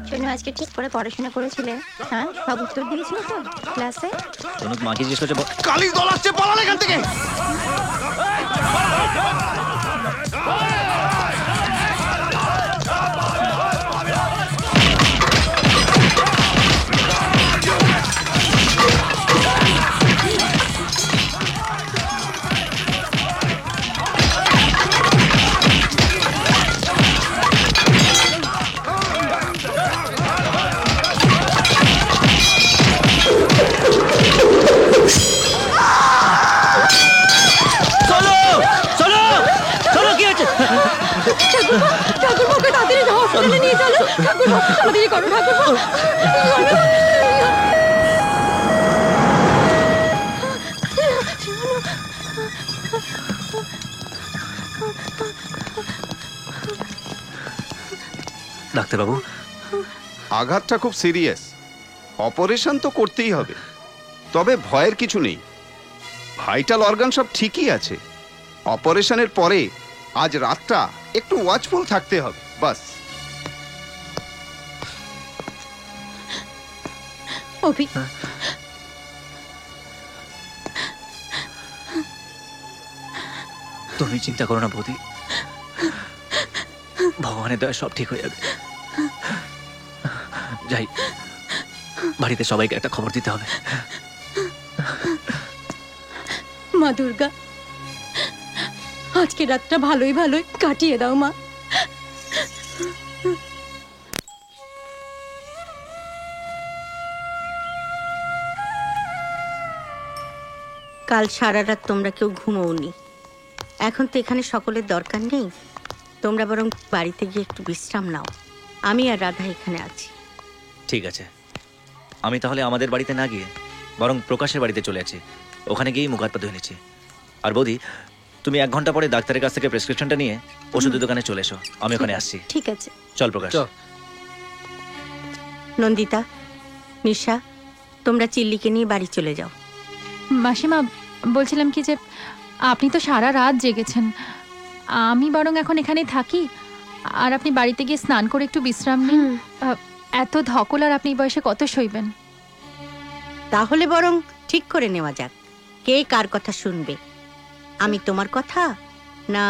শোনো, আজকে ঠিক করে পড়াশোনা করেছিলে? হ্যাঁ, সব উত্তর দিয়েছিল তো ক্লাসে? তনুক মাকে জিজ্ঞেস করছে কালি দল আসছে, পালান এখান থেকে। ঠাকুরবাবুকে তাড়াতাড়ি হসপিটালে নিয়ে চলো। ঠাকুরবাবু তাড়াতাড়ি করো, ঠাকুরবাবু। ডাক্তারবাবু, আঘাতটা খুব সিরিয়াস, অপারেশন তো করতেই হবে। তবে ভয়ের কিছু নেই, ভাইটাল অর্গান সব ঠিকই আছে। অপারেশনের পরে আজ রাতটা একটু ওয়াচফুল থাকতে হবে, বাস। অভি, তুমি চিন্তা করো না বৌদি, ভগবানের দয়া সব ঠিক হয়ে যাবে। যাই, বাড়িতে সবাইকে একটা খবর দিতে হবে। মা দুর্গা, আজকে রাতটা ভালোই ভালোই কাটিয়ে দাও মা। কাল সারা রাত তোমরা কেউ ঘুমোওনি। এখন তো এখানে সকলের দরকার নেই, তোমরা বরং বাড়িতে গিয়ে একটু বিশ্রাম নাও। আমি আর রাধা এখানে আছি। ঠিক আছে, আমি তাহলে আমাদের বাড়িতে না গিয়ে বরং প্রকাশের বাড়িতে চলে আছি, ওখানে গিয়েই মুখ হাত পা ধুয়ে নিচ্ছি। আর বৌদি, তুমি 1 ঘন্টা পরে ডাক্তারের কাছ থেকে প্রেসক্রিপশনটা নিয়ে ওষুধের দোকানে চলে এসো, আমি ওখানে আসছি। ঠিক আছে। চল প্রকাশ। নন্দিতা, নিশা, তোমরা চিল্লিকে নিয়ে বাড়ি চলে যাও। মাসিমা, বলছিলাম কি যে আপনি তো সারা রাত জেগেছেন, আমি বরং এখন এখানেই থাকি, আর আপনি বাড়িতে গিয়ে স্নান করে একটু বিশ্রাম নিন। এত ধকল আর আপনি এই বয়সে কত সইবেন? তাহলে বরং ঠিক করে নেওয়া যাক, কে কার কথা শুনবে। আমি তোমার কথা না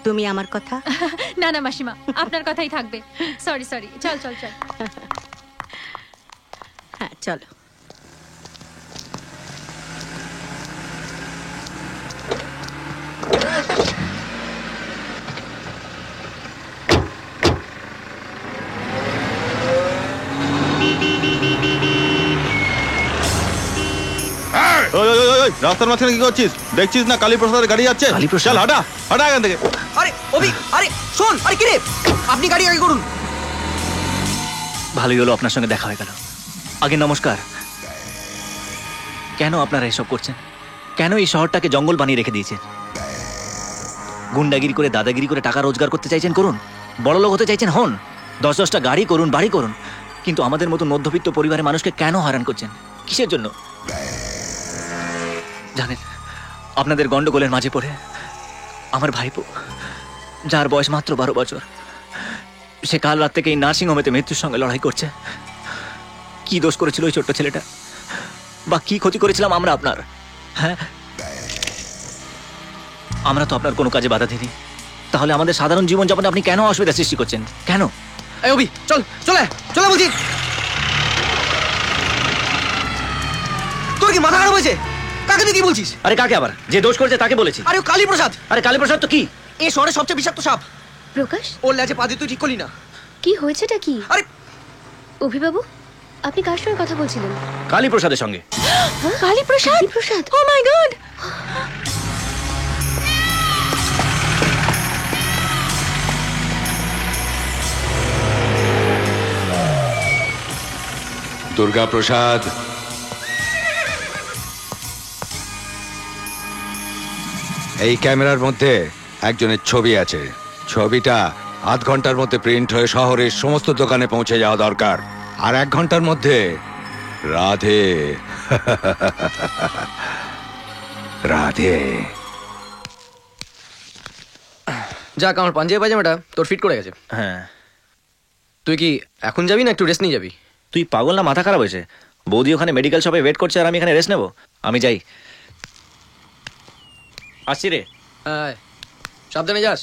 তুমি আমার কথা? না না মাসিমা, আপনার কথাই থাকবে। সরি সরি, চল চল চল। হ্যাঁ চলো। রাস্তার মাঝখানে কি করছিস? দেখছিস না কালীপ্রসাদের গাড়ি যাচ্ছে? কালীপ্রসাদ? চল হাঁটা হাঁটা এখান থেকে। আরে অভি, আরে শোন, আরে কিরে, আপনি গাড়ি আগে করুন। ভালোই হলো আপনার সঙ্গে দেখা হয়ে গেল। আগে নমস্কার। কেন আপনারা এসব করছেন? কেন এই শহরটাকে জঙ্গল বানিয়ে রেখে দিয়েছেন? গুন্ডাগিরি করে দাদাগিরি করে টাকা রোজগার করতে চাইছেন, করুন। বড়লোক হতে চাইছেন, হন। 10-10টা গাড়ি করুন, বাড়ি করুন। কিন্তু আমাদের মতো মধ্যবিত্ত পরিবারের মানুষকে কেন হয়রান করছেন? কিসের জন্য? জানেন, আপনাদের গন্ডগোলের মাঝে পড়ে আমার ভাইপো, যার বয়স মাত্র 12 বছর, সে কাল রাত থেকে এই নার্সিংহোমেতে মৃত্যুর সঙ্গে লড়াই করছে। কি দোষ করেছিল ওই ছোট্ট ছেলেটা? বা কি ক্ষতি করেছিলাম আমরা আপনার? হ্যাঁ, আমরা তো আপনার কোনো কাজে বাধা দিইনি, তাহলে আমাদের সাধারণ জীবনযাপনে আপনি কেন অসুবিধা সৃষ্টি করছেন? কেন? এই অভি, চল চলে চলে বলছি। তোর কি মাথা খারাপ হয়েছে? কাকে তুই কি বলছিস? আরে কাকে আবার? যে দোষ করেছে তাকে বলেছি। আরে ও কালীপ্রসাদ। আরে কালীপ্রসাদ তো কি? এই শহরের সবচেয়ে বিষাক্ত সাপ। প্রকাশ, ওর লেজে পা দিয়ে তুই ঠিক করলি না। কি হয়েছেটা কি? আরে অভিবাবু, আপনি কার সঙ্গে কথা বলছিলেন? কালীপ্রসাদের সঙ্গে। কালীপ্রসাদ? প্রসাদ, ও মাই গড! দুর্গা প্রসাদ, এই ক্যামেরার মধ্যে একজনের ছবি আছে। ছবিটা আধ ঘন্টার মধ্যে প্রিন্ট হয়ে শহরের সমস্ত দোকানে পৌঁছে যাওয়া দরকার। আর 1 ঘন্টার মধ্যে রাধে রাধে। যাক, আমার পাঞ্জাবি পায়জামাটা তোর ফিট করে গেছে। হ্যাঁ, তুই কি এখন যাবি না একটু রেস্ট নিয়ে যাবি? তুই পাগল না মাথা খারাপ হয়েছে? বৌদি ওখানে মেডিকেল শপে ওয়েট করছে আর আমি এখানে রেস্ট নেবো? আমি যাই। আসছি রে। হ্যাঁ, সাবধানে যাস।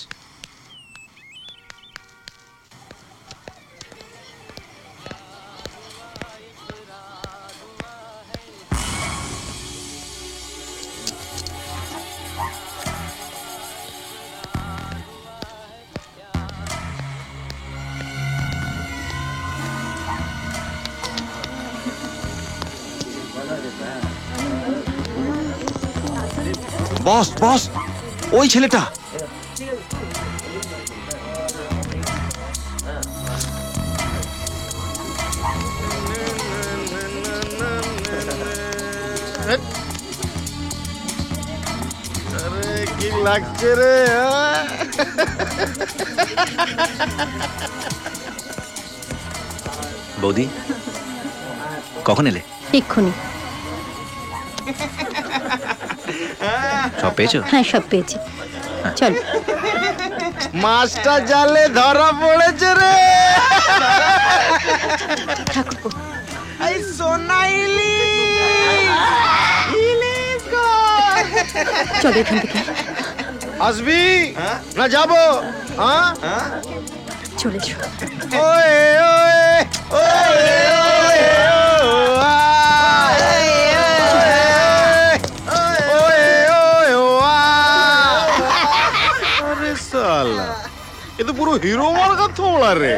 বস বস, ওই ছেলেটা। কি লাগছে রে? বৌদি কখন এলে? এক্ষুনি। সব পেয়েছো? হ্যাঁ, সব পেয়েছি। চল। মাছটা জালে ধরা পড়েছে রে। ঠাকুরপো, এই সোনাইলি ইলিশ কই? চল এখান থেকে। আসবি না যাবো? হ্যাঁ, চলে এসো। ওয়ে ওয়ে ওয়ে ওয়ে আরে সালা, এ তো পুরো হিরো মার্কা থোড়া রে।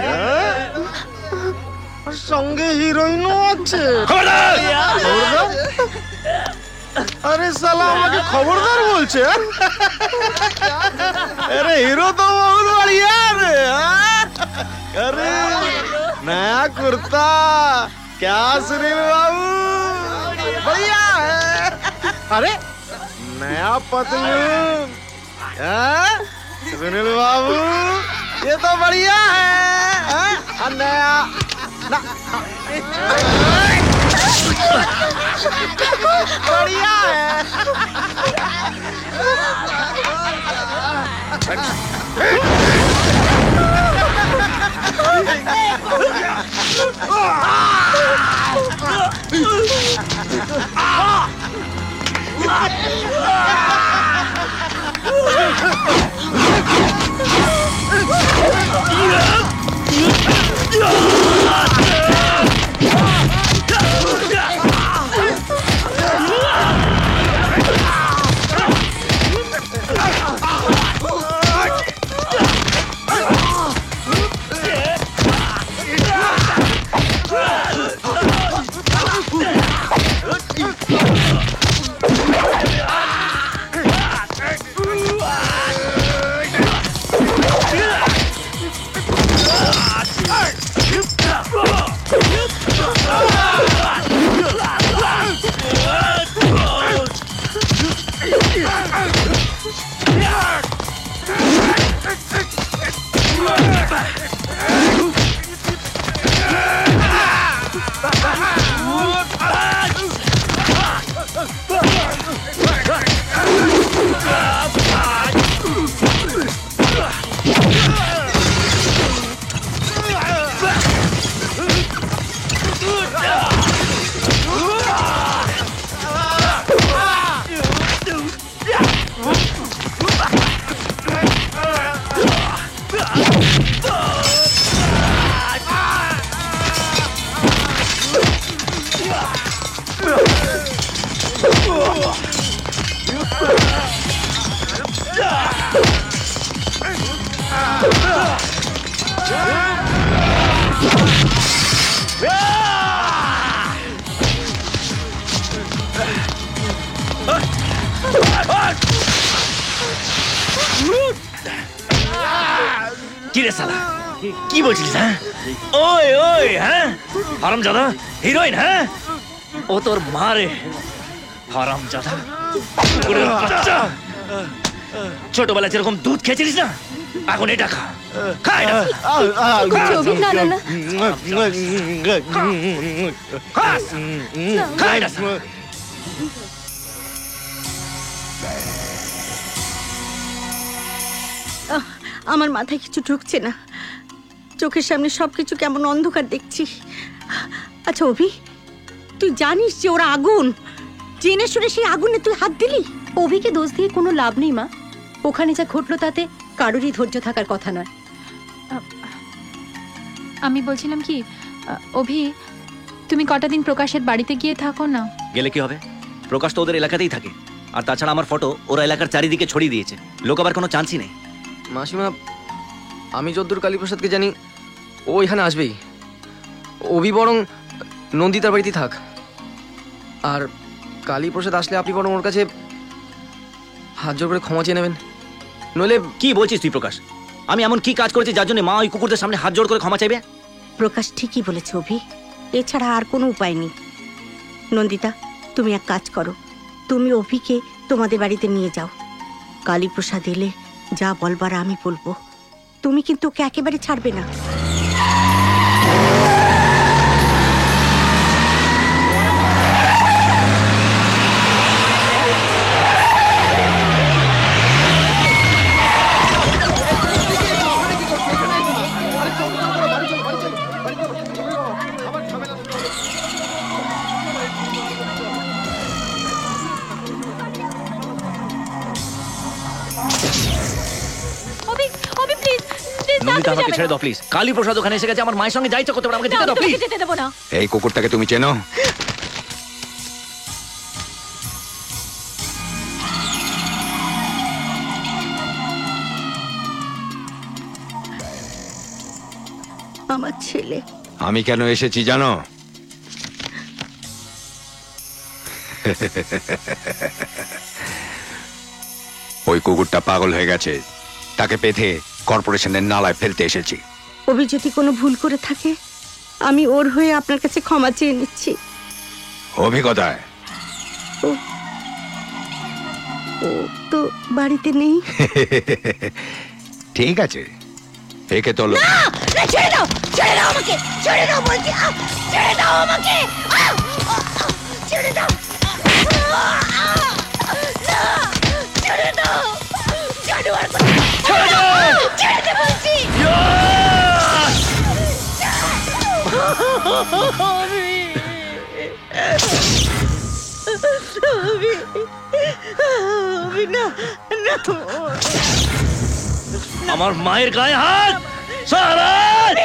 আর সঙ্গে হিরোইনও আছে। খবরদার! আরে সালা আমাকে খবরদার বলছে। अरे हीरो तो बहुत बढ़िया रे। अरे नया कुर्ता, क्या सुनील बाबू, बढ़िया है। अरे नया पतलून, सुनील बाबू ये तो बढ़िया है। नया बढ़िया है। কি রে শালা, কি বলছিস? হ্যাঁ ওই ওই, হ্যাঁ হারামজাদা হিরোইন, হ্যাঁ ও তোর মা রে হারামজাদা। কুকুরের বাচ্চা, ছোটবেলা যেরকম দুধ খেয়েছিলিস না, এখন এটা খা। খা এটা, চবি, না না না, খা, খা এটা। আমার মাথায় কিছু ঢুকছে না। চোখের সামনে সবকিছু কেমন অন্ধকার দেখছি। আচ্ছা অভি, তুই জানিস যে ওরা আগুন, জেনে শুনে সেই আগুনে তুই হাত দিলি? অভিকে দোষ দিয়ে কোনো লাভ নেই মা। ওখানে যা ঘটলো তাতে কারোরই ধৈর্য থাকার কথা নয়। আমি বলছিলাম কি, অভি, তুমি কটা দিন প্রকাশের বাড়িতে গিয়ে থাকো না। গেলে কি হবে? প্রকাশ তো ওদের এলাকাতেই থাকে, আর তাছাড়া আমার ফটো ওরা এলাকার চারিদিকে ছড়িয়ে দিয়েছে, লোক আবার কোনো চান্সই নেই। মাসিমা, আমি যদ্দূর কালীপ্রসাদকে জানি ও এখানে আসবেই। অভি বরং নন্দিতার বাড়িতেই থাক। আর কালীপ্রসাদ আসলে আপনি বরং ওর কাছে হাত জোর করে ক্ষমা চেয়ে নেবেন। নইলে কি বলছিস তুই প্রকাশ? আমি এমন কি কাজ করেছি যার জন্য মা ওই কুকুরদের সামনে হাত জোড় করে ক্ষমা চাইবে? প্রকাশ ঠিকই বলেছে অভি, এছাড়া আর কোনো উপায় নেই। নন্দিতা, তুমি এক কাজ করো, তুমি অভিকে তোমাদের বাড়িতে নিয়ে যাও। কালীপ্রসাদ এলে যা বলবার আমি বলবো, তুমি কিন্তু ওকে একেবারে ছাড়বে না। অভি, অভি প্লিজ, প্লিজ নন্দিতা, আমাকে ছেড়ে দাও প্লিজ। কালীপ্রসাদ ওখানে এসে গেছে, আমার মায়ের সঙ্গে যা ইচ্ছা করতে পারে, আমাকে যেতে দাও প্লিজ। যেতে দেবো না। এই কুকুরটাকে তুমি চেনো? আমার ছেলে। আমি কেন এসেছি জানো? ওই কুকুরটা পাগল হয়ে গেছে, তাকে বেঁধে কর্পোরেশনের নালায় ফেলতে এসেছি। অভি যদি কোনো ভুল করে থাকে, আমি ওর হয়ে আপনার কাছে ক্ষমা চেয়ে নিচ্ছি। অভিজ্ঞতায় ও তো বাড়িতে নেই। ঠিক আছে, একে তোলো। ছেড়ে দাও, ছেড়ে দাও আমাকে, ছেড়ে দাও বলছি, ছেড়ে দাও আমাকে, ছেড়ে দাও, ছেড়ে দাও, জানোয়ার কোথায়? ছেড়ে দাও, ছেড়ে দে বলছি। আমার মায়ের গায়ে হাত! সারাজ!